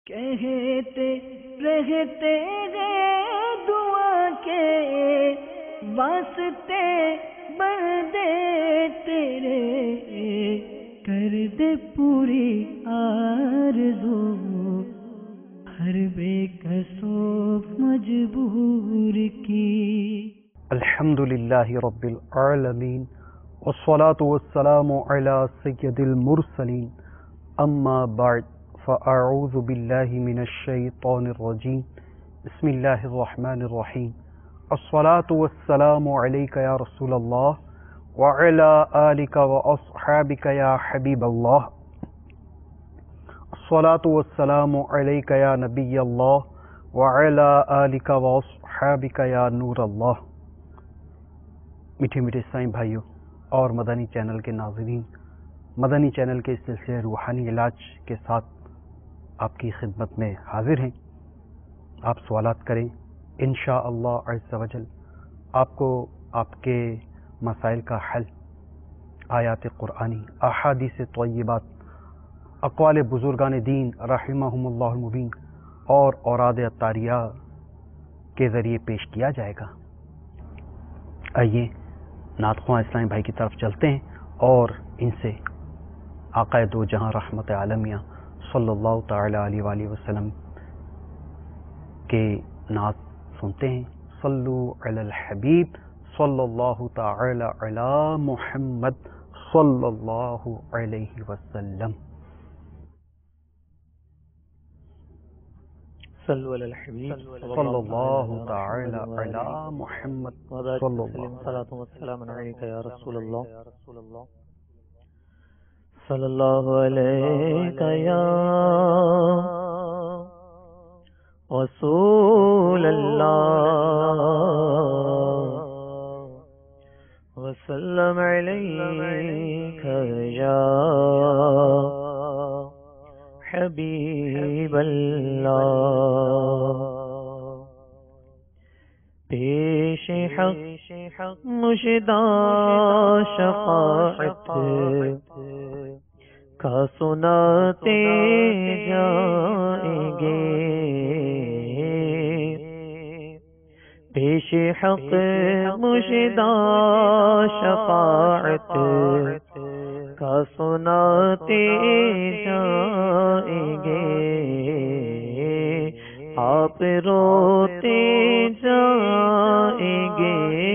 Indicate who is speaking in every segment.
Speaker 1: کہتے رہتے ہیں دعا کے واسطے بندے تیرے، کر دے پوری آرزو ہر بے کسو مجبور کی۔
Speaker 2: الحمدللہ رب العالمین والصلاة والسلام علی سید المرسلین، اما بعد فاعوذ باللہ من الشیطان الرجیم، بسم اللہ الرحمن الرحیم۔ الصلاة والسلام علیک یا رسول اللہ وعلی آلک واصحابک یا حبیب اللہ، الصلاة والسلام علیک یا نبی اللہ وعلی آلک واصحابک یا نور اللہ۔ میٹھے میٹھے سائیں بھائیوں اور مدنی چینل کے ناظرین، مدنی چینل کے اس سلسلے روحانی علاج کے ساتھ آپ کی خدمت میں حاضر ہیں۔ آپ سوالات کریں، انشاءاللہ عز و جل آپ کو آپ کے مسائل کا حل آیات قرآنی، احادیث طیبات، اقوال بزرگان دین رحمہم اللہ المبین اور اوراد عطاریہ کے ذریعے پیش کیا جائے گا۔ آئیے نعت خواں اسلامی بھائی کی طرف چلتے ہیں اور ان سے آقا دو جہاں رحمت عالمیہ صلی اللہ تعالی علیہ وآلہ وسلم کے نعت سنتے ہیں۔ صلو علی الحبیب صلی اللہ تعالی علی محمد صلی اللہ علیہ وسلم۔
Speaker 3: صلو علی الحبیب
Speaker 2: صلی اللہ تعالی علی محمد صلی اللہ
Speaker 3: والسلام علیک یا رسول اللہ، صلی اللہ علیک یا رسول اللہ، وسلم علیک یا حبیب اللہ۔ پیش حق مجدہ شفاعت کا سناتے جائیں گے، پیش حق مجدہ شفاعت کا سناتے جائیں گے، آپ روتے جائیں گے،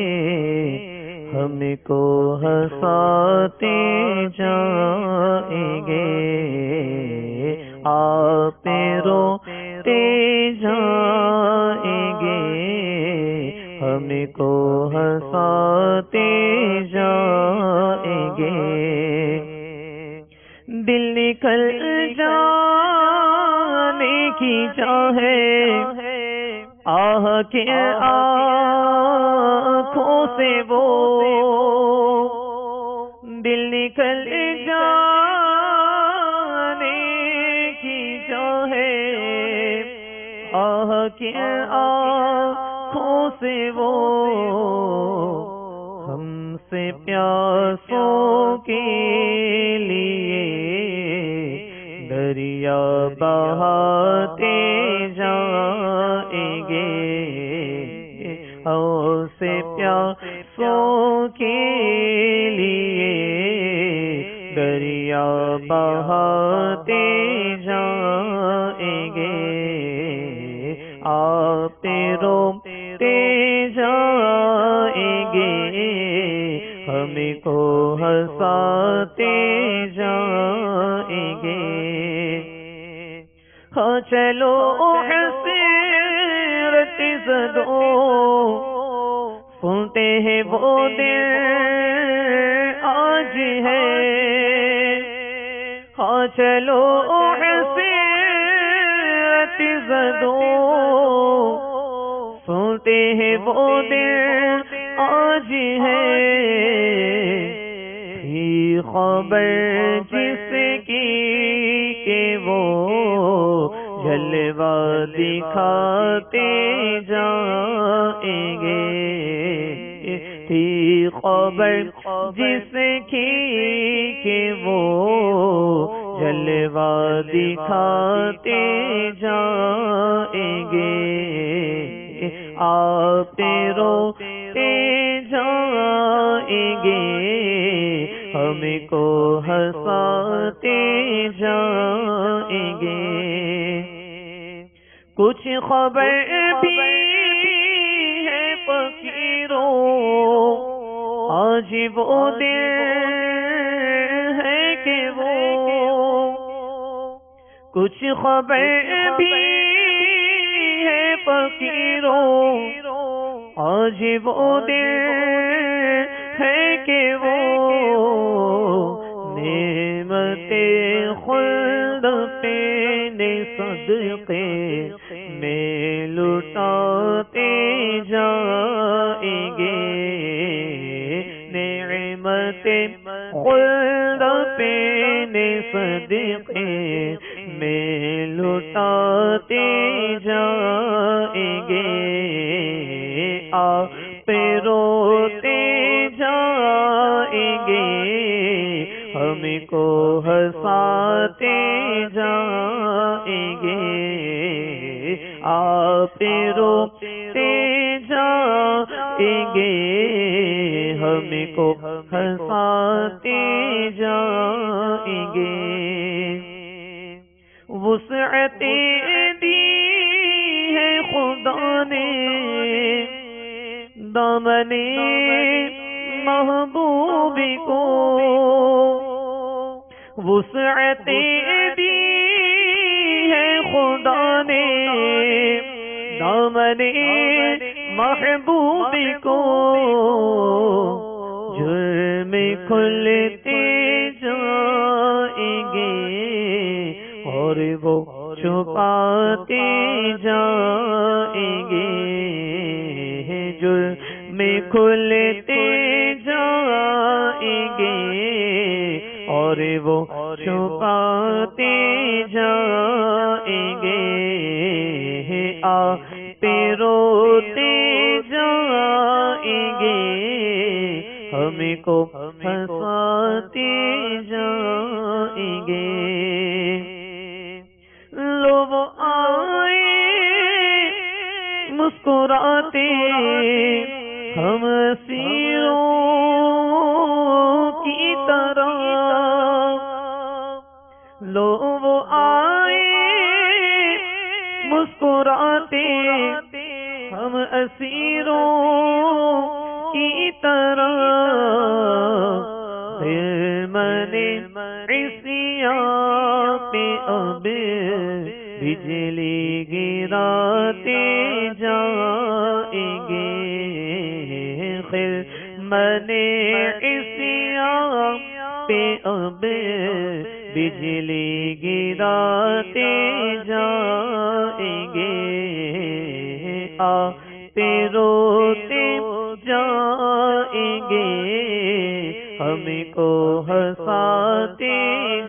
Speaker 3: ہم کو ہنساتے جائیں گے، آپ روتے جائیں گے، ہم کو ہنساتے جائیں گے، دل نکل جانے کی چاہے آہ کے آنکھوں سے وہ، دل نکل جانے کی چاہے آہ کے آنکھوں سے وہ، ہم سے پیاسوں کے لیے دریا بہاتے جائیں گے، ہم سے پیاسوں کے لیے دریا بہاتے جائیں گے، آپ روتے جائیں گے، ہم کو ہنساتے جائیں گے، ہاں چلو حسرت زدوں سنتے ہیں وہ دن آج ہے، ہاں چلو حسرت زدوں سنتے ہیں وہ دن آج ہے، خبر جس کی کہ وہ جلوہ دکھاتے جائیں گے، تھی خبر جس کی کہ وہ جلوہ دکھاتے جائیں گے، آپ روتے جائیں گے، ہم کو ہنساتے جائیں گے۔ کچھ خبر بھی ہے فقیروں، آج وہ دن ہے کہ وہ، کچھ خبر بھی ہے فقیروں، آج وہ دن ہے کہ وہ نعمت خلد پینے صدقے میں لٹاتے جائیں گے، نعمت خلد پینے صدقے میں لٹاتے جائیں گے، آپ روتے جائیں گے، ہم کو ہنساتے جائیں گے، آپ روتے جائیں گے، ہم کو ہنساتے جائیں گے۔ وسعت دی ہے خدا نے دامن محبوب کو، وسعت دی ہے خدا نے دامن محبوب کو، جرم کھلتے جائیں گے اور وہ چھپاتے جائیں گے، جرم کھلتے جائیں گے اور وہ چھپاتے جائیں گے، آپ روتے جائیں گے، ہم کو ہنساتے جائیں گے۔ لوگ آئے مسکراتے ہم اسیروں کی طرح، لوگ آئے مسکراتے ہم اسیروں کی طرح، من عصیاں پہ اب بجلی گراتے جائیں گے، من عصیاں پہ اب بجلی گراتے جائیں گے، آپ روتے جائیں گے، ہم کو ہنساتے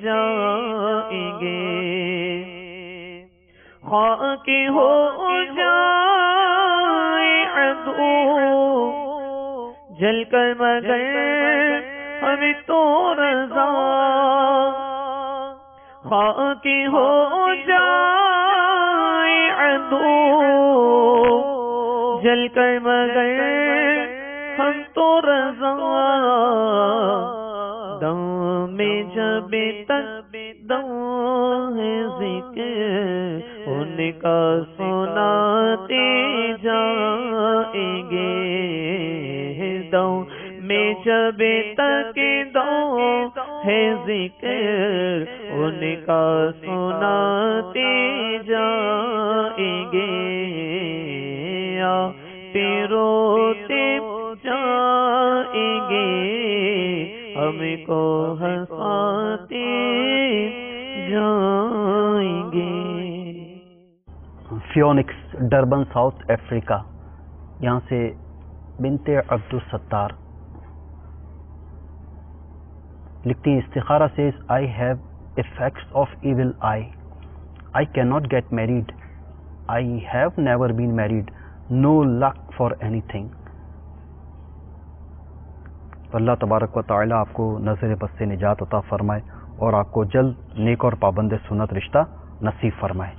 Speaker 3: جائیں گے، خاک ہو جائے عدو جل کر مگر ہم تو رضا، خاک ہو جائے عدو جل کر مگر ہم تو رضا، دم میں جب تک دم ہے ذکر ان کا سناتے جائیں گے، دم میں جب تک دم ہے ذکر ان کا سناتے جائیں گے، روتے جائیں گے، ہم کو ہنساتے جائیں گے۔
Speaker 2: فیونکس ڈربن ساؤتھ افریقہ، یہاں سے بنت عبدالستار لکھتی ہیں، استخارہ says I have effects of evil eye, I cannot get married, I have never been married, no luck for anything۔ تو اللہ تبارک و تعالی آپ کو نظر بد سے نجات عطا فرمائے اور آپ کو جلد نیک اور پابند سنت رشتہ نصیب فرمائے۔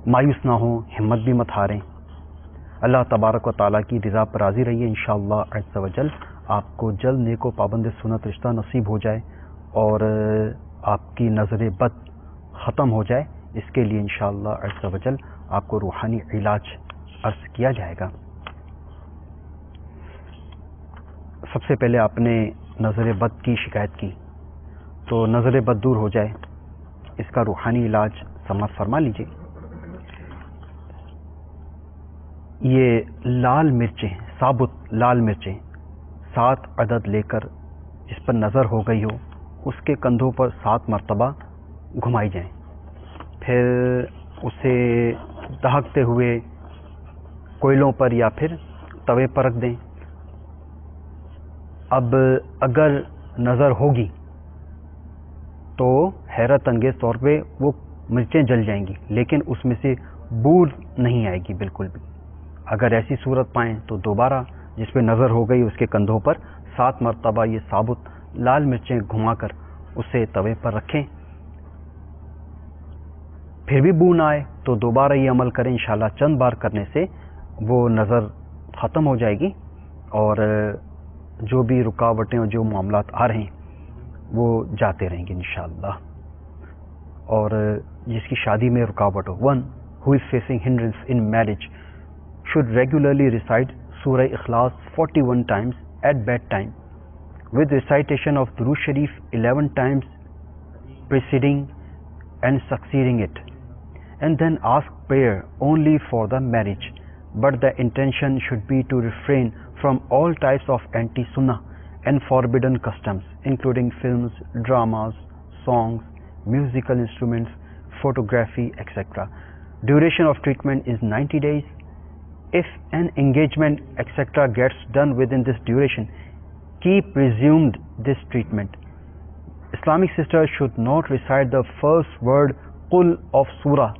Speaker 2: مایوس نہ ہوں، ہمت بھی مت ہاریں، اللہ تبارک و تعالیٰ کی رضا پر راضی رہیے، انشاءاللہ عز و جل آپ کو جلد نیک و پابند سنت رشتہ نصیب ہو جائے اور آپ کی نظر بد ختم ہو جائے۔ اس کے لیے انشاءاللہ عز و جل آپ کو روحانی علاج عرض کیا جائے گا۔ سب سے پہلے آپ نے نظر بد کی شکایت کی، تو نظر بد دور ہو جائے اس کا روحانی علاج سماعت فرما لیجیے۔ یہ لال مرچیں، ثابت لال مرچیں 7 عدد لے کر جس پر نظر ہو گئی ہو اس کے کندھوں پر 7 مرتبہ گھمائی جائیں، پھر اسے دہکتے ہوئے کوئلوں پر یا پھر توے پر رکھ دیں۔ اب اگر نظر ہوگی تو حیرت انگیز طور پہ وہ مرچیں جل جائیں گی، لیکن اس میں سے بو نہیں آئے گی بالکل بھی۔ اگر ایسی صورت پائیں تو دوبارہ جس پہ نظر ہو گئی اس کے کندھوں پر 7 مرتبہ یہ ثابت لال مرچیں گھما کر اسے توے پر رکھیں، پھر بھی بو نہ آئے تو دوبارہ یہ عمل کریں، انشاءاللہ چند بار کرنے سے وہ نظر ختم ہو جائے گی اور جو بھی رکاوٹیں اور جو معاملات آ رہے ہیں وہ جاتے رہیں گے انشاءاللہ۔ اور جس کی شادی میں رکاوٹ ہو، one who is facing hindrance in marriage should regularly recite Surah Ikhlas 41 times at bedtime with recitation of Durood Sharif 11 times preceding and succeeding it, and then ask prayer only for the marriage, but the intention should be to refrain from all types of anti-sunnah and forbidden customs, including films, dramas, songs, musical instruments, photography, etc. Duration of treatment is 90 days. If an engagement, etc. gets done within this duration, keep resumed this treatment. Islamic sisters should not recite the first word Qul of Surah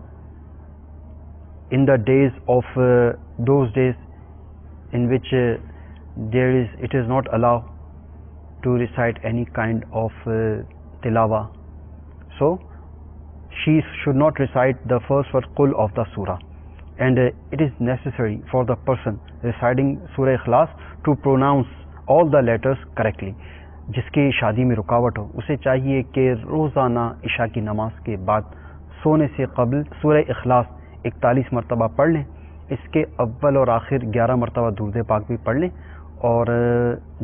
Speaker 2: in the days of those days in which it is not allowed to recite any kind of tilawa. So she should not recite the first word Qul of the surah, and it is necessary for the person reciting Surah Ikhlas to pronounce all the letters correctly. جس کی شادی میں رکاوٹ ہو اسے چاہیے کہ روزانہ عشاء کی نماز کے بعد سونے سے قبل سورہ اخلاص 41 مرتبہ پڑھ لیں، اس کے اول اور آخر 11 مرتبہ درود پاک بھی پڑھ لیں، اور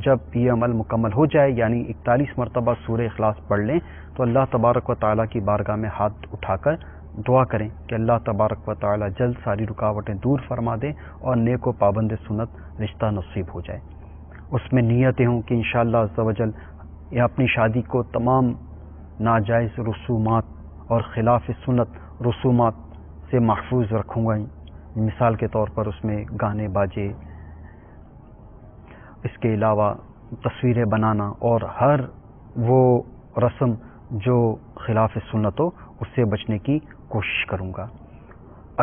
Speaker 2: جب یہ عمل مکمل ہو جائے یعنی 41 مرتبہ سورہ اخلاص پڑھ لیں تو اللہ تبارک و تعالیٰ کی بارگاہ میں ہاتھ اٹھا کر دعا کریں کہ اللہ تبارک و تعالیٰ جلد ساری رکاوٹیں دور فرما دیں اور نیک و پابند سنت رشتہ نصیب ہو جائے۔ اس میں نیتیں ہوں کہ انشاءاللہ عز و جل یہ اپنی شادی کو تمام ناجائز رسومات اور خلاف سنت رسومات سے محفوظ رکھوں گا۔ مثال کے طور پر اس میں گانے باجے، اس کے علاوہ تصویریں بنانا اور ہر وہ رسم جو خلاف سنت ہو اس سے بچنے کی کوشش کروں گا۔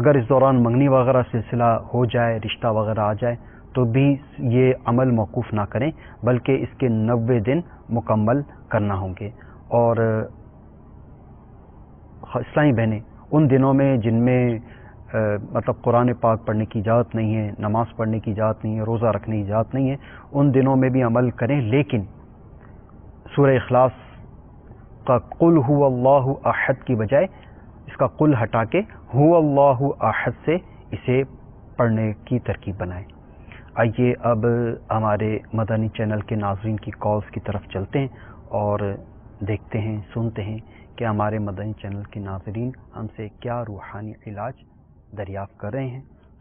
Speaker 2: اگر اس دوران منگنی وغیرہ سلسلہ ہو جائے، رشتہ وغیرہ آ جائے تو بھی یہ عمل موقوف نہ کریں بلکہ اس کے 90 دن مکمل کرنا ہوں گے۔ اور اسلامی بہنیں ان دنوں میں جن میں مطلب قرآن پاک پڑھنے کی اجازت نہیں ہے، نماز پڑھنے کی اجازت نہیں ہے، روزہ رکھنے کی اجازت نہیں ہے، ان دنوں میں بھی عمل کریں، لیکن سورہ اخلاص کا قل هو اللہ احد کی بجائے اس کا قل ہٹا کے هو اللہ احد سے اسے پڑھنے کی ترکیب بنائیں۔ آئیے اب ہمارے مدنی چینل کے ناظرین کی کالز کی طرف چلتے ہیں اور دیکھتے ہیں، سنتے ہیں کہ ہمارے مدنی چینل کے ناظرین ہم سے کیا روحانی علاج دریافت کر رہے ہیں۔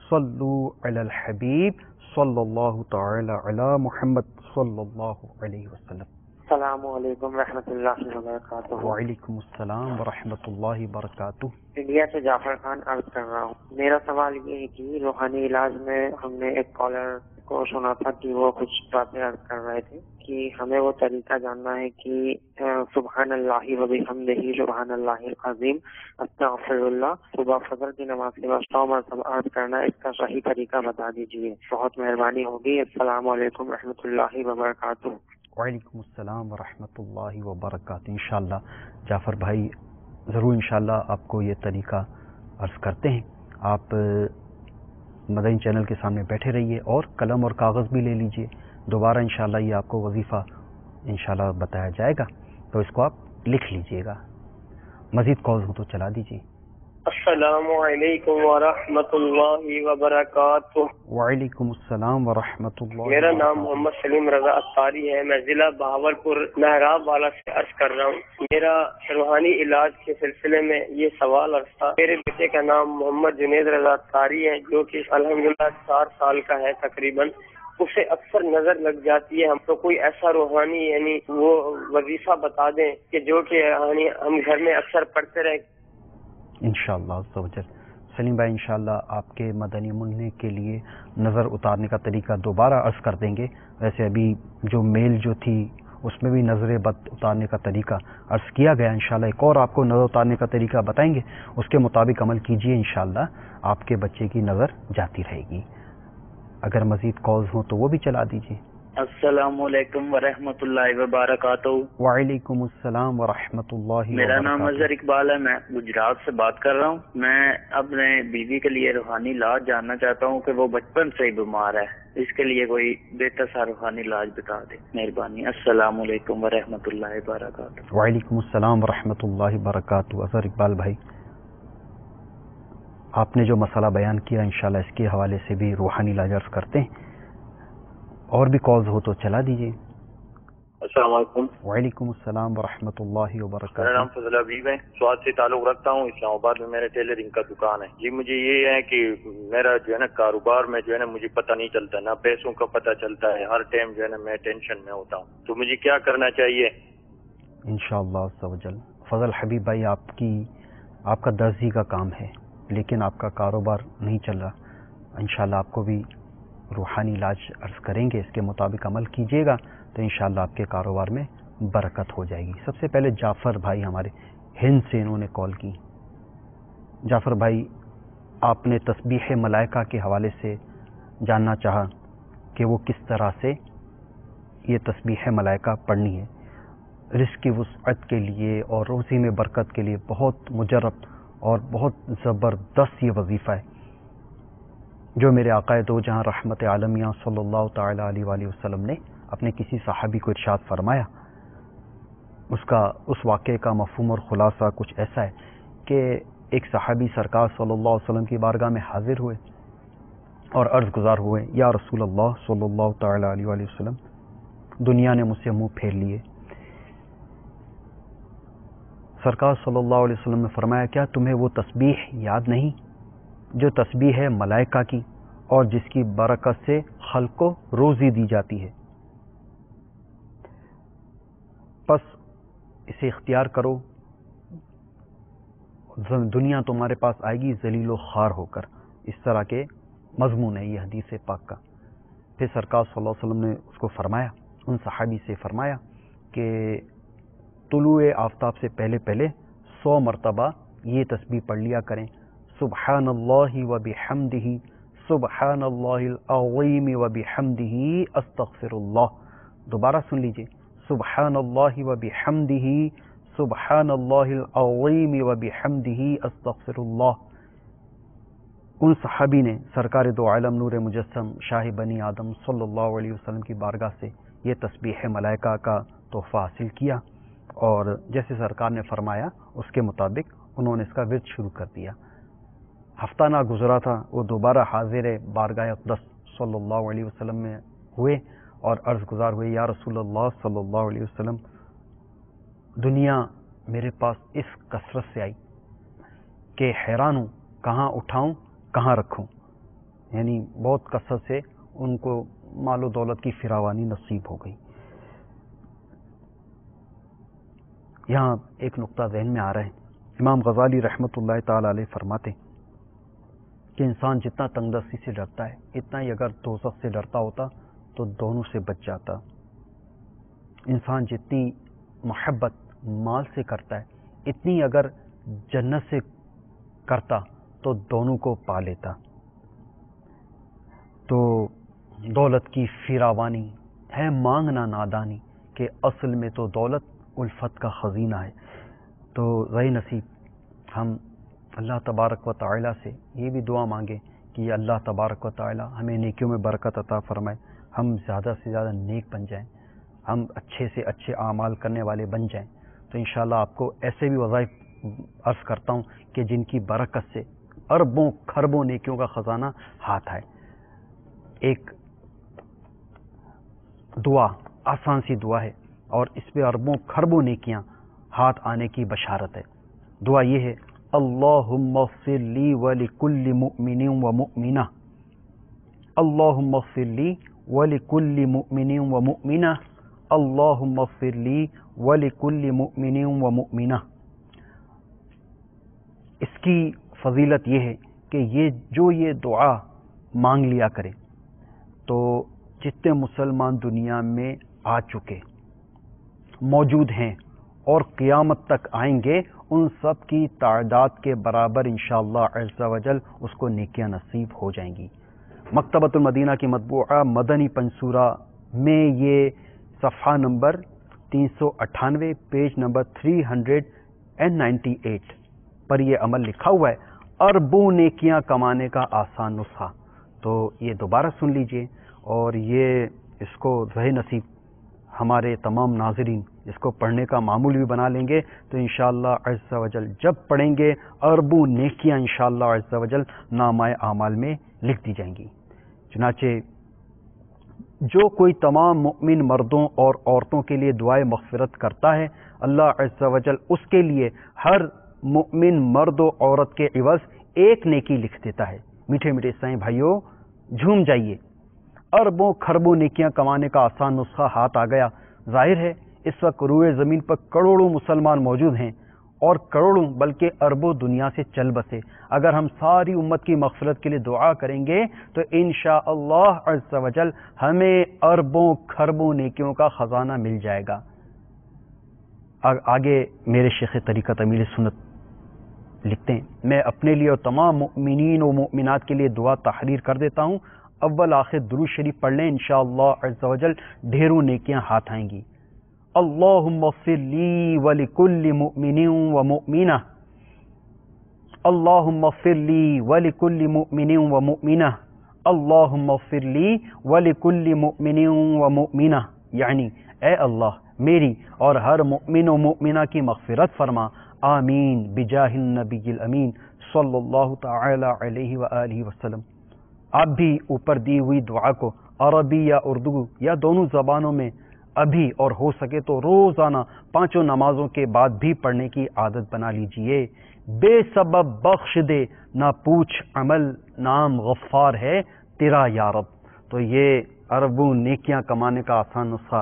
Speaker 2: صلو علی الحبیب صلی اللہ تعالی علی محمد صلی اللہ علیہ وسلم۔
Speaker 4: السلام علیکم ورحمۃ اللہ وبرکاتہ۔
Speaker 2: وعلیکم السلام ورحمۃ اللہ وبرکاتہ۔
Speaker 4: انڈیا سے جعفر خان عرض کر رہا ہوں۔ میرا سوال یہ ہے کہ روحانی علاج میں ہم نے ایک کالر کو سنا تھا کہ وہ کچھ باتیں عرض کر رہے تھے کہ ہمیں وہ طریقہ جاننا ہے کہ سبحان اللہ و بحمدہ سبحان اللہ العظیم استغفر اللہ صبح فجر کی نماز کے بعد 100 مرتبہ عرض کرنا، اس کا صحیح طریقہ بتا دیجیے، بہت مہربانی ہوگی۔ السلام علیکم ورحمۃ اللہ وبرکاتہ۔
Speaker 2: وعلیکم السلام ورحمۃ اللہ وبرکاتہ. انشاءاللہ جعفر بھائی ضرور انشاءاللہ آپ کو یہ طریقہ عرض کرتے ہیں. آپ مدنی چینل کے سامنے بیٹھے رہیے اور قلم اور کاغذ بھی لے لیجئے. دوبارہ انشاءاللہ یہ آپ کو وظیفہ انشاءاللہ بتایا جائے گا تو اس کو آپ لکھ لیجئے گا. مزید کالز ہوں تو چلا دیجئے.
Speaker 5: السلام علیکم ورحمۃ اللہ وبرکاتہ.
Speaker 2: وعلیکم السلام ورحمۃ اللہ.
Speaker 5: میرا نام محمد سلیم رضا اختاری ہے. میں ضلع بہاولپور محراب والا سے عرض کر رہا ہوں. میرا روحانی علاج کے سلسلے میں یہ سوال عرض تھا. میرے بیٹے کا نام محمد جنید رضا اختاری ہے جو کہ الحمدللہ 4 سال کا ہے تقریباً. اسے اکثر نظر لگ جاتی ہے. ہم تو کوئی ایسا روحانی یعنی وہ وظیفہ بتا دیں کہ جو کہ ہم گھر میں اکثر پڑھتے رہیں.
Speaker 2: انشاءاللہ عز و جل. سلیم بھائی انشاءاللہ آپ کے مدنی منع کے لیے نظر اتارنے کا طریقہ دوبارہ عرض کر دیں گے. ویسے ابھی جو میل جو تھی اس میں بھی نظر بد اتارنے کا طریقہ عرض کیا گیا. انشاءاللہ ایک اور آپ کو نظر اتارنے کا طریقہ بتائیں گے, اس کے مطابق عمل کیجئے. انشاءاللہ آپ کے بچے کی نظر جاتی رہے گی. اگر مزید کالز ہوں تو وہ بھی چلا دیجئے.
Speaker 6: السلام علیکم ورحمۃ اللہ وبرکاتہ.
Speaker 2: وعلیکم السلام ورحمۃ اللہ.
Speaker 6: میرا نام اظہر اقبال ہے. میں گجرات سے بات کر رہا ہوں. میں اپنے بیوی کے لیے روحانی علاج جاننا چاہتا ہوں کہ وہ بچپن سے ہی بیمار ہے. اس کے لیے کوئی بہتر سا روحانی علاج بتا دیں مہربانی. السلام علیکم ورحمۃ اللہ وبرکاتہ.
Speaker 2: وعلیکم السلام ورحمۃ اللہ وبرکاتہ. اظہر اقبال بھائی آپ نے جو مسئلہ بیان کیا انشاءاللہ اس کے حوالے سے بھی روحانی علاج عرض کرتے ہیں. اور بھی کالز ہو تو چلا دیجئے.
Speaker 7: السلام علیکم.
Speaker 2: وعلیکم السلام ورحمۃ اللہ وبرکاتہ.
Speaker 7: میرا نام فضل حبیب ہے. سوات سے تعلق رکھتا ہوں. اسلام آباد میں میرے ٹیلرنگ کا دکان ہے. جی مجھے یہ ہے کہ میرا جو ہے نا کاروبار میں جو ہے نا مجھے پتہ نہیں چلتا, نہ پیسوں کا پتہ چلتا ہے. ہر ٹائم جو ہے نا میں ٹینشن میں ہوتا ہوں. تو مجھے کیا کرنا چاہیے؟
Speaker 2: انشاءاللہ عز و جل. فضل حبیب بھائی آپ کا درزی کا کام ہے لیکن آپ کا کاروبار نہیں چل رہا. انشاءاللہ آپ کو بھی روحانی علاج عرض کریں گے. اس کے مطابق عمل کیجئے گا تو انشاءاللہ آپ کے کاروبار میں برکت ہو جائے گی. سب سے پہلے جعفر بھائی ہمارے ہند سے انہوں نے کال کی. جعفر بھائی آپ نے تسبیح ملائکہ کے حوالے سے جاننا چاہا کہ وہ کس طرح سے یہ تسبیح ملائکہ پڑھنی ہے. رزق کی وسعت کے لیے اور روزی میں برکت کے لیے بہت مجرب اور بہت زبردست یہ وظیفہ ہے جو میرے آقا دو جہاں رحمت عالمیہ صلی اللہ تعالی علیہ وآلہ وسلم نے اپنے کسی صحابی کو ارشاد فرمایا. اس واقعے کا مفہوم اور خلاصہ کچھ ایسا ہے کہ ایک صحابی سرکار صلی اللہ علیہ وسلم کی بارگاہ میں حاضر ہوئے اور عرض گزار ہوئے, یا رسول اللہ صلی اللہ تعالی علیہ وآلہ وسلم, دنیا نے مجھ سے منہ پھیر لیے. سرکار صلی اللہ علیہ وسلم نے فرمایا کیا تمہیں وہ تسبیح یاد نہیں جو تسبیح ہے ملائکہ کی اور جس کی برکت سے خلق کو روزی دی جاتی ہے؟ پس اسے اختیار کرو, دنیا تمہارے پاس آئے گی ذلیل و خوار ہو کر. اس طرح کے مضمون ہے یہ حدیث پاک کا. پھر سرکار صلی اللہ علیہ وسلم نے اس کو فرمایا, ان صحابی سے فرمایا کہ طلوع آفتاب سے پہلے 100 مرتبہ یہ تسبیح پڑھ لیا کریں. سبحان اللہ و بحمدہ, سبحان اللہ العظیم و بحمدہ, استغفر اللہ. دوبارہ سن لیجئے, سبحان اللہ و بحمدہ, سبحان اللہ العظیم و بحمدہ, استغفر اللہ. ان صحابی نے سرکار دو عالم نور مجسم شاہ بنی آدم صلی اللہ علیہ وسلم کی بارگاہ سے یہ تسبیح ملائکہ کا تحفہ حاصل کیا اور جیسے سرکار نے فرمایا اس کے مطابق انہوں نے اس کا ورد شروع کر دیا. ہفتہ نہ گزرا تھا وہ دوبارہ حاضر بارگاہ اقدس صلی اللہ علیہ وسلم میں ہوئے اور عرض گزار ہوئے, یا رسول اللہ صلی اللہ علیہ وسلم, دنیا میرے پاس اس کثرت سے آئی کہ حیران ہوں کہاں اٹھاؤں کہاں رکھوں. یعنی بہت کثرت سے ان کو مال و دولت کی فراوانی نصیب ہو گئی. یہاں ایک نقطہ ذہن میں آ رہا ہے. امام غزالی رحمۃ اللہ تعالی علیہ فرماتے کہ انسان جتنا تنگ دستی سے ڈرتا ہے اتنا ہی اگر دوزخ سے ڈرتا ہوتا تو دونوں سے بچ جاتا. انسان جتنی محبت مال سے کرتا ہے اتنی اگر جنت سے کرتا تو دونوں کو پا لیتا. تو دولت کی فراوانی ہے مانگنا نادانی کہ اصل میں تو دولت الفت کا خزینہ ہے. تو رہے نصیب ہم اللہ تبارک و تعالی سے یہ بھی دعا مانگیں کہ اللہ تبارک و تعالی ہمیں نیکیوں میں برکت عطا فرمائے، ہم زیادہ سے زیادہ نیک بن جائیں، ہم اچھے سے اچھے اعمال کرنے والے بن جائیں. تو انشاءاللہ آپ کو ایسے بھی وظائف عرض کرتا ہوں کہ جن کی برکت سے اربوں کھربوں نیکیوں کا خزانہ ہاتھ آئے. ایک دعا آسان سی دعا ہے اور اس پہ اربوں کھربوں نیکیاں ہاتھ آنے کی بشارت ہے. دعا یہ ہے، اللہم اغفر لی ولکل مؤمن ومؤمنہ، اللہم اغفر لی ولکل مؤمن ومؤمنہ، اللہم اغفر لی ولکل مؤمن ومؤمنہ. اس کی فضیلت یہ ہے کہ یہ دعا مانگ لیا کرے تو جتنے مسلمان دنیا میں آ چکے موجود ہیں اور قیامت تک آئیں گے، ان سب کی تعداد کے برابر انشاءاللہ عز و جل اس کو نیکیاں نصیب ہو جائیں گی. مکتبۃ المدینہ کی مطبوعہ مدنی پنصورہ میں یہ صفحہ نمبر 398 پیج نمبر 398 پر یہ عمل لکھا ہوا ہے، اربوں نیکیاں کمانے کا آسان نسخہ. تو یہ دوبارہ سن لیجئے اور یہ اس کو رہے نصیب ہمارے تمام ناظرین اس کو پڑھنے کا معمول بھی بنا لیں گے تو انشاءاللہ عز و جل جب پڑھیں گے اربوں نیکیاں انشاءاللہ عز و جل نامہ اعمال میں لکھ دی جائیں گی. چنانچہ جو کوئی تمام مؤمن مردوں اور عورتوں کے لیے دعائے مغفرت کرتا ہے، اللہ عز و جل اس کے لیے ہر مؤمن مرد و عورت کے عوض ایک نیکی لکھ دیتا ہے. میٹھے میٹھے اسلامی بھائیوں، جھوم جائیے، اربوں کھربوں نیکیاں کمانے کا آسان نسخہ ہاتھ آ گیا. ظاہر ہے اس وقت روئے زمین پر کروڑوں مسلمان موجود ہیں اور کروڑوں بلکہ اربوں دنیا سے چل بسے. اگر ہم ساری امت کی مغفرت کے لیے دعا کریں گے تو انشاءاللہ عز و جل ہمیں اربوں کھربوں نیکیوں کا خزانہ مل جائے گا. آگے میرے شیخ طریقت امیر سنت لکھتے ہیں، میں اپنے لیے اور تمام مؤمنین و مؤمنات کے لیے دعا تحریر کر دیتا ہوں، اول آخر درود شریف پڑھ لیں، انشاءاللہ عز و جل ڈھیروں نیکیاں ہاتھ آئیں گی. اللہم اغفر لی ولکل مؤمن ومؤمنہ، اللہم اغفر لی ولکل مؤمن ومؤمنہ، اللہم اغفر لی ولکل مؤمن ومؤمنہ. یعنی اے اللہ میری اور ہر مؤمن و مؤمنہ کی مغفرت فرما، آمین بجاہ النبی الامین صلی اللہ تعالی علیہ وآلہ وسلم. آپ بھی اوپر دی ہوئی دعا کو عربی یا اردو یا دونوں زبانوں میں ابھی اور ہو سکے تو روزانہ 5 نمازوں کے بعد بھی پڑھنے کی عادت بنا لیجئے. بے سبب بخش دے نہ پوچھ عمل، نام غفار ہے تیرا یا رب. تو یہ اربوں نیکیاں کمانے کا آسان نسخہ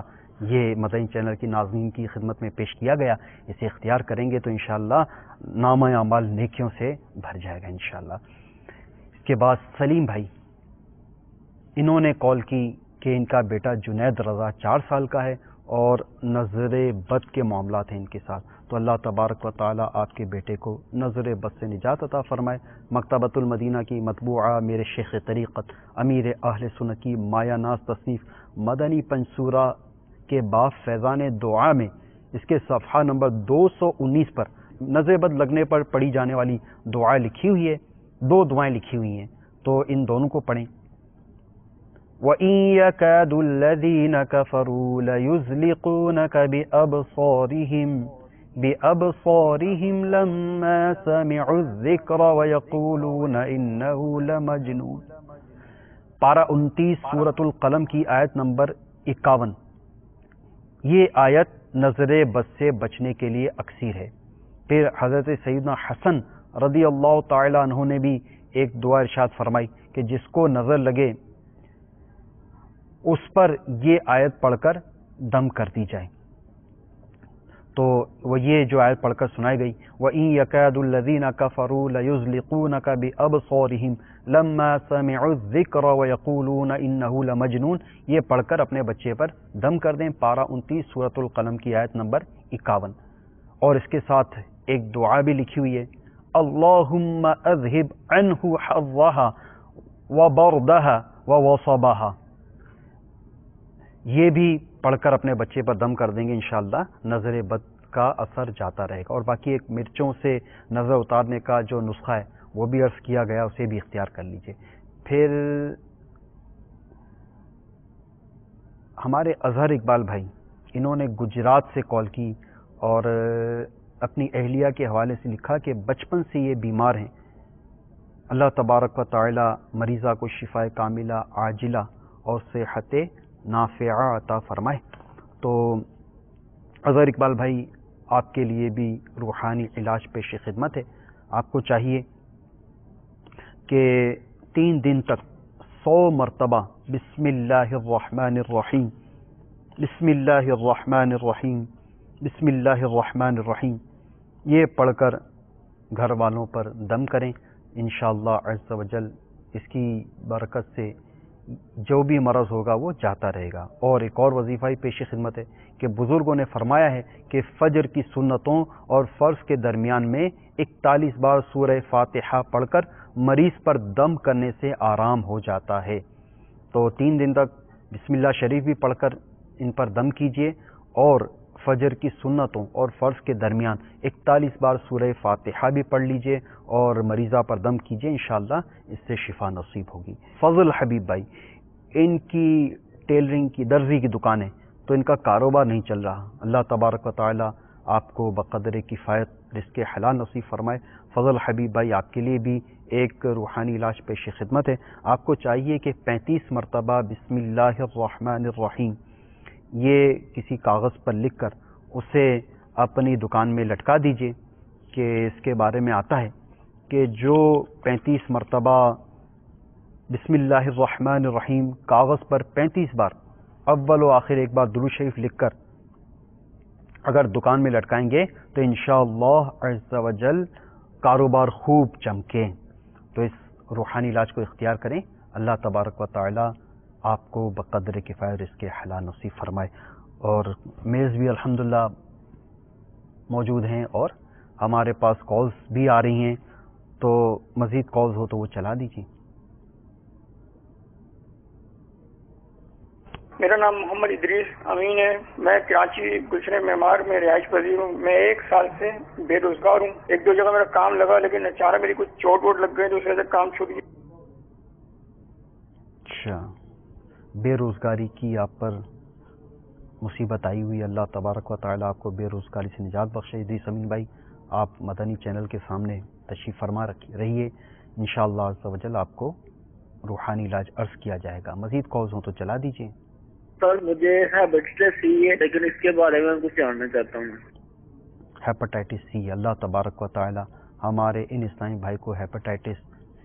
Speaker 2: یہ مدنی چینل کی ناظرین کی خدمت میں پیش کیا گیا. اسے اختیار کریں گے تو انشاءاللہ نامہ اعمال نیکیوں سے بھر جائے گا انشاءاللہ. اس کے بعد سلیم بھائی، انہوں نے کال کی کہ ان کا بیٹا جنید رضا 4 سال کا ہے اور نظر بد کے معاملات ہیں ان کے ساتھ. تو اللہ تبارک و تعالی آپ کے بیٹے کو نظر بد سے نجات عطا فرمائے. مکتبۃ المدینہ کی مطبوعہ میرے شیخ طریقت امیر اہل سنت کی مایہ ناز تصنیف مدنی پنصورہ کے باب فیضان دعا میں اس کے صفحہ نمبر 219 پر نظر بد لگنے پر پڑھی جانے والی دعائیں لکھی ہوئی ہے. 2 دعائیں لکھی ہوئی ہیں تو ان دونوں کو پڑھیں. وَإِن يَكَادُ الَّذِينَ كَفَرُوا لَيُزْلِقُونَكَ بِأَبْصَارِهِمْ لَمَّا سَمِعُوا الذِّكْرَ وَيَقُولُونَ إِنَّهُ لَمَجْنُونٌ. پارہ 29 سورۃ القلم کی آیت نمبر 51. یہ آیت نظر بد سے بچنے کے لیے اکثیر ہے. پھر حضرت سیدنا حسن رضی اللہ تعالی عنہ نے بھی ایک دعا ارشاد فرمائی کہ جس کو نظر لگے اس پر یہ آیت پڑھ کر دم کر دی جائے. تو وہ یہ جو آیت پڑھ کر سنائی گئی، وَإِن يَكَادُ الَّذِينَ كَفَرُوا لَيُزْلِقُونَكَ بِأَبْصَارِهِمْ لَمَّا سَمِعُوا الذِّكْرَ وَيَقُولُونَ إِنَّهُ لَمَجْنُونٌ. یہ پڑھ کر اپنے بچے پر دم کر دیں. پارہ 29 سورۃ القلم کی آیت نمبر 51. اور اس کے ساتھ ایک دعا بھی لکھی ہوئی ہے، اللہم اذہب عنہ حظها وبردها ووصبها. یہ بھی پڑھ کر اپنے بچے پر دم کر دیں گے انشاءاللہ نظر بد کا اثر جاتا رہے گا. اور باقی ایک مرچوں سے نظر اتارنے کا جو نسخہ ہے وہ بھی عرض کیا گیا, اسے بھی اختیار کر لیجئے. پھر ہمارے اظہر اقبال بھائی, انہوں نے گجرات سے کال کی اور اپنی اہلیہ کے حوالے سے لکھا کہ بچپن سے یہ بیمار ہیں, اللہ تبارک و تعالی مریضہ کو شفائے کاملہ عاجلہ اور صحت نافعہ عطا فرمائے. تو اظہر اقبال بھائی, آپ کے لیے بھی روحانی علاج پیش خدمت ہے. آپ کو چاہیے کہ 3 دن تک 100 مرتبہ بسم اللہ الرحمن الرحیم بسم اللہ الرحمن الرحیم بسم اللہ الرحمن الرحیم یہ پڑھ کر گھر والوں پر دم کریں. انشاءاللہ عز و جل اس کی برکت سے جو بھی مرض ہوگا وہ جاتا رہے گا. اور ایک اور وظیفہ پیش خدمت ہے کہ بزرگوں نے فرمایا ہے کہ فجر کی سنتوں اور فرض کے درمیان میں 41 بار سورہ فاتحہ پڑھ کر مریض پر دم کرنے سے آرام ہو جاتا ہے. تو 3 دن تک بسم اللہ شریف بھی پڑھ کر ان پر دم کیجئے اور فجر کی سنتوں اور فرض کے درمیان 41 بار سورہ فاتحہ بھی پڑھ لیجئے اور مریضہ پر دم کیجئے. انشاءاللہ اس سے شفا نصیب ہوگی. فضل حبیب بھائی, ان کی ٹیلرنگ کی درزی کی دکان ہے تو ان کا کاروبار نہیں چل رہا. اللہ تبارک و تعالی آپ کو بقدر کفایت رزق حلال نصیب فرمائے. فضل حبیب بھائی, آپ کے لیے بھی ایک روحانی علاج پیش خدمت ہے. آپ کو چاہیے کہ 35 مرتبہ بسم اللہ الرحمن الرحیم یہ کسی کاغذ پر لکھ کر اسے اپنی دکان میں لٹکا دیجئے کہ اس کے بارے میں آتا ہے کہ جو 35 مرتبہ بسم اللہ الرحمن الرحیم کاغذ پر 35 بار اول و آخر ایک بار درود شریف لکھ کر اگر دکان میں لٹکائیں گے تو انشاءاللہ عز و جل کاروبار خوب چمکے. تو اس روحانی علاج کو اختیار کریں. اللہ تبارک و تعالی آپ کو بقدر کفایت رزق حلال نصیب فرمائے. اور میز بھی الحمدللہ موجود ہیں اور ہمارے پاس کالز بھی آ رہی ہیں, تو مزید کالز ہو تو وہ چلا دیجیے.
Speaker 8: میرا نام محمد ادریس امین ہے. میں کراچی گلشن معمار میں رہائش پذیر ہوں. میں 1 سال سے بے روزگار ہوں. 1-2 جگہ میرا کام لگا لیکن اچانک میری کچھ چوٹ ووٹ لگ گئی تو اس وجہ سے کام چھوٹ گیا.
Speaker 2: اچھا, بے روزگاری کی آپ پر مصیبت آئی ہوئی. اللہ تبارک و تعالی آپ کو بے روزگاری سے نجات بخشے. ادریس امین بھائی, آپ مدنی چینل کے سامنے تشریف فرما رہیے. انشاءاللہ عز و جل آپ کو روحانی علاج عرض کیا جائے گا. مزید کالز ہوں تو چلا دیجیے.
Speaker 6: سر مجھے ہیپیٹائٹس سی ہے لیکن اس کے بارے میں کچھ جاننا چاہتا ہوں.
Speaker 2: ہیپاٹائٹس سی, اللہ تبارک و تعالی ہمارے ان اسلامی بھائی کو ہیپاٹائٹس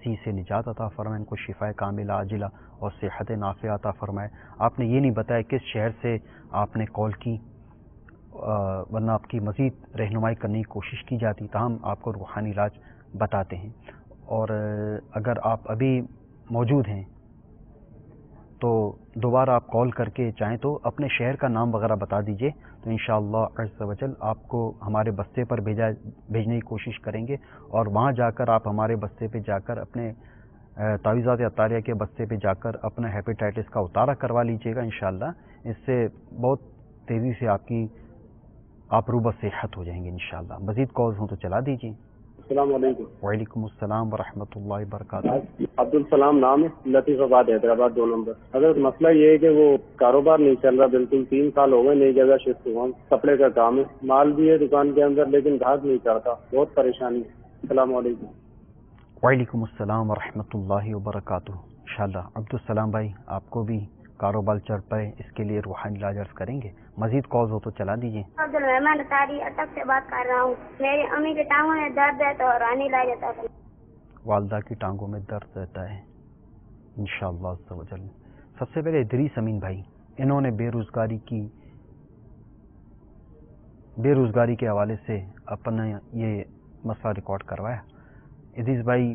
Speaker 2: سی سے نجات عطا فرمائے, ان کو شفا کاملہ عاجلہ اور صحت نافعہ عطا فرمائے. آپ نے یہ نہیں بتایا کس شہر سے آپ نے کال کی, ورنہ آپ کی مزید رہنمائی کرنے کی کوشش کی جاتی, تاہم آپ کو روحانی علاج بتاتے ہیں. اور اگر آپ ابھی موجود ہیں تو دوبارہ آپ کال کر کے چاہیں تو اپنے شہر کا نام وغیرہ بتا دیجئے, تو انشاءاللہ عز و جل آپ کو ہمارے بستے پر بھیجنے کی کوشش کریں گے. اور وہاں جا کر آپ ہمارے بستے پہ جا کر اپنے تعویذات عطاریہ کے بستے پہ جا کر اپنا ہیپیٹائٹس کا اتارا کروا لیجئے گا. انشاءاللہ اس سے بہت تیزی سے آپ روبہ صحت ہو جائیں گے انشاءاللہ. مزید کالز ہوں تو چلا دیجئے.
Speaker 9: السلام علیکم.
Speaker 2: وعلیکم السلام ورحمۃ اللہ وبرکاتہ.
Speaker 9: عبدالسلام نام ہے, لطیف آباد حیدرآباد 2 نمبر. اگر مسئلہ یہ ہے کہ وہ کاروبار نہیں چل رہا بالکل, 3 سال ہو گئے نئی جگہ شفٹ ہوا ہوں, کپڑے کا کام ہے, مال بھی ہے دکان کے اندر لیکن گھاٹ نہیں چڑھتا, بہت پریشانی ہے. السلام علیکم.
Speaker 2: وعلیکم السلام ورحمۃ اللہ وبرکاتہ. انشاءاللہ عبدالسلام بھائی آپ کو بھی کاروبار چڑھ پائے, اس کے لیے روحانی علاج عرض کریں گے. مزید کالز ہو تو چلا دیجیے.
Speaker 10: عبدالرحمان اطاری اٹک سے بات کر رہا ہوں. میری امی کے ٹانگوں میں درد ہے تو روحانی علاج عطا کریں.
Speaker 2: والدہ کی ٹانگوں میں درد رہتا ہے انشاءاللہ عز و جل. سب سے پہلے ادریس امین بھائی, انہوں نے بے روزگاری کے حوالے سے اپنا یہ مسئلہ ریکارڈ کروایا. ادریس بھائی,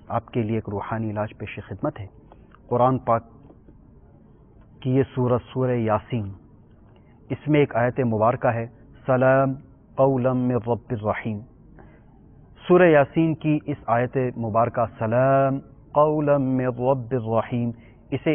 Speaker 2: آپ کے لیے ایک روحانی علاج پیش خدمت ہے. قرآن پاک کی یہ سورہ یاسین, اس میں ایک آیت مبارکہ ہے سلام قولا من رب الرحیم. سورہ یاسین کی اس آیت مبارکہ سلام قولا من رب الرحیم, اسے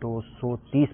Speaker 2: 230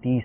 Speaker 2: 30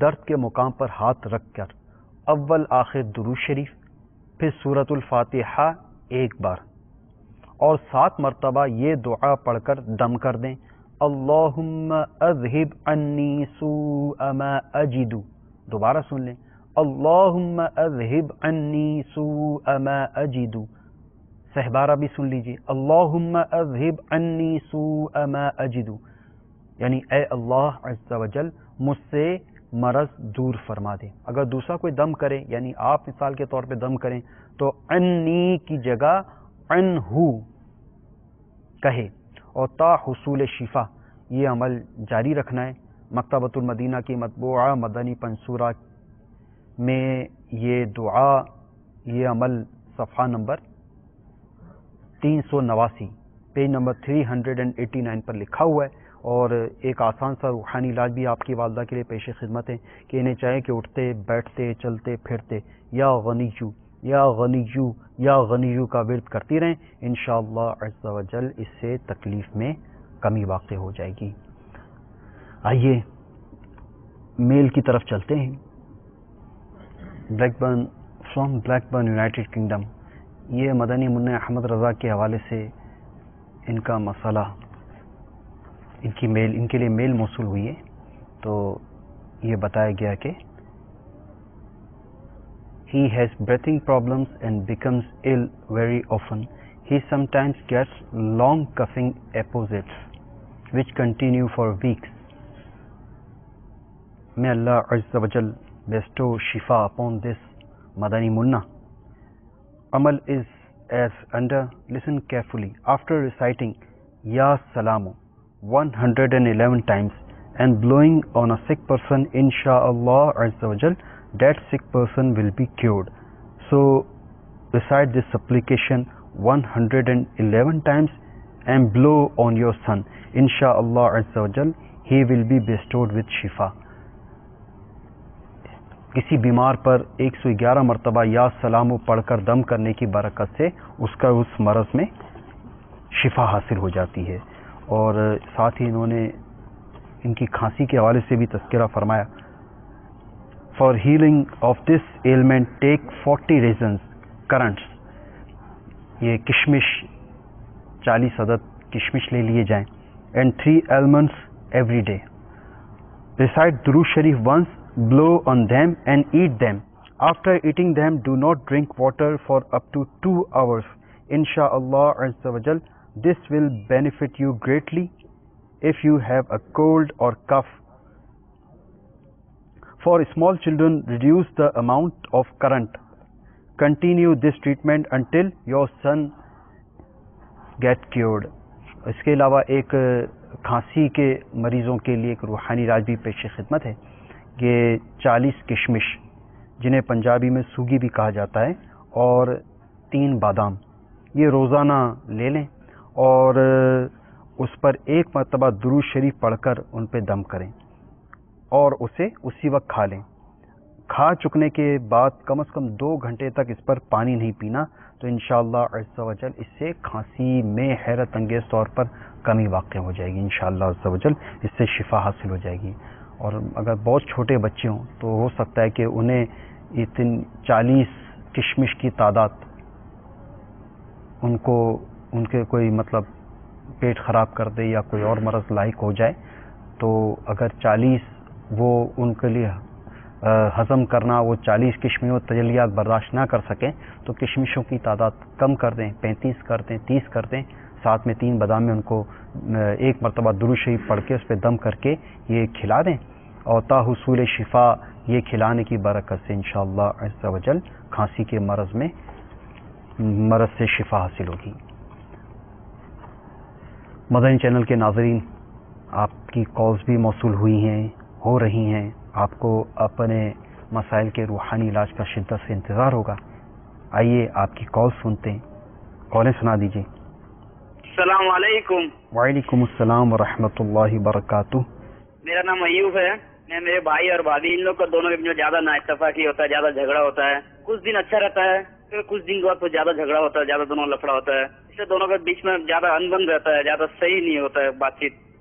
Speaker 2: درد کے مقام پر ہاتھ رکھ کر اول آخر درود شریف، پھر سورۃ الفاتحہ ایک بار اور 7 مرتبہ یہ دعا پڑھ کر دم کر دیں، اللہم اذہب عنی سوء ما اجد۔ دوبارہ سن لیں، اللہم اذہب عنی سوء ما اجد۔ سہبارہ بھی سن لیجیے، اللہم اذہب عنی سوء ما اجد، یعنی اے اللہ عز و جل مجھ سے مرض دور فرما دے۔ اگر دوسرا کوئی دم کرے، یعنی آپ مثال کے طور پہ دم کریں، تو عنی کی جگہ عنہو کہے، اور تا حصول شفا یہ عمل جاری رکھنا ہے۔ مکتبۃ المدینہ کی مطبوعہ مدنی پنصورہ میں یہ دعا، یہ عمل صفحہ نمبر 389 پیج نمبر 389 پر لکھا ہوا ہے، اور ایک آسان سا روحانی علاج بھی آپ کی والدہ کے لیے پیش خدمت ہے کہ انہیں چاہے کہ اٹھتے بیٹھتے چلتے پھرتے یا غنیجو یا غنیجو یا غنیجو کا ورد کرتی رہیں، انشاءاللہ عز و جل اس سے تکلیف میں کمی واقع ہو جائے گی۔ آئیے میل کی طرف چلتے ہیں۔ Blackburn from Blackburn United Kingdom, یہ مدنی منا احمد رضا کے حوالے سے ان کا مسئلہ، ان کی میل، ان کے لیے میل موصول ہوئی ہے، تو یہ بتایا گیا کہ he has breathing problems and becomes ill very often. He sometimes gets long coughing episodes which continue for weeks. May Allah Azza wa Jal bestow shifa upon this Madani Munna. Amal is as under. Listen carefully. After reciting Ya Salamu 111 times and blowing on a sick person, inshallah Azza wa Jal, that sick person will be cured. So recite this supplication 111 times and blow on your son, inshallah Azza wa Jal, he will be bestowed with shifa. کسی بیمار پر 111 مرتبہ یا سلام پڑھ کر دم کرنے کی برکت سے اس کا اس مرض میں شفا حاصل ہو جاتی ہے۔ اور ساتھ ہی انہوں نے ان کی کھانسی کے حوالے سے بھی تذکرہ فرمایا، for healing of this element take 40 raisins currants, یہ کشمش 40 عدد کشمش لے لیے جائیں، and 3 almonds every day, recite درود شریف once, blow on them and eat them. After eating them, do not drink water for up to 2 hours. Inshallah Azza wa Jal, this will benefit you greatly if you have a cold or cough. For small children, reduce the amount of current. Continue this treatment until your son get cured. اس کے علاوہ ایک کھانسی کے مریضوں کے لیے ایک روحانی علاج بھی پیش خدمت ہے، یہ 40 کشمش جنہیں پنجابی میں سوگی بھی کہا جاتا ہے، اور 3 بادام، یہ روزانہ لے لیں اور اس پر 1 مرتبہ درود شریف پڑھ کر ان پہ دم کریں اور اسے اسی وقت کھا لیں۔ کھا چکنے کے بعد کم از کم 2 گھنٹے تک اس پر پانی نہیں پینا، تو انشاءاللہ عز و جل اس سے کھانسی میں حیرت انگیز طور پر کمی واقع ہو جائے گی، انشاءاللہ عز و جل اس سے شفا حاصل ہو جائے گی۔ اور اگر بہت چھوٹے بچے ہوں تو ہو سکتا ہے کہ انہیں 40 کشمش کی تعداد ان کے کوئی مطلب پیٹ خراب کر دے یا کوئی اور مرض لاحق ہو جائے، تو اگر 40 وہ ان کے لیے ہضم کرنا، وہ 40 کشمیوں تجلیات برداشت نہ کر سکیں تو کشمشوں کی تعداد کم کر دیں، 35 کر دیں، 30 کر دیں، ساتھ میں 3 بادام میں ان کو 1 مرتبہ درود شریف پڑھ کے اس پہ دم کر کے یہ کھلا دیں، اور تا حصول شفا یہ کھلانے کی برکت سے انشاءاللہ عز و جل کھانسی کے مرض سے شفا حاصل ہوگی۔ مدنی چینل کے ناظرین، آپ کی کالز بھی موصول ہوئی ہیں، ہو رہی ہیں، آپ کو اپنے مسائل کے روحانی علاج کا شدت سے انتظار ہوگا۔ آئیے آپ کی کال سنتے ہیں، کالیں سنا دیجیے۔
Speaker 11: السلام علیکم۔
Speaker 2: وعلیکم السلام ورحمۃ اللہ وبرکاتہ۔
Speaker 11: میرا نام ایوب ہے۔ میں میرے بھائی اور بھابھی ان لوگ کا دونوں کے بیچ میں زیادہ نا اتفاقی ہوتا ہے، زیادہ جھگڑا ہوتا ہے، کچھ دن اچھا رہتا ہے، پھر کچھ دن کے بعد زیادہ جھگڑا ہوتا ہے، زیادہ دونوں لفڑا ہوتا ہے، اس سے دونوں کے بیچ میں زیادہ انبن رہتا ہے، زیادہ صحیح نہیں ہوتا ہے بات چیت۔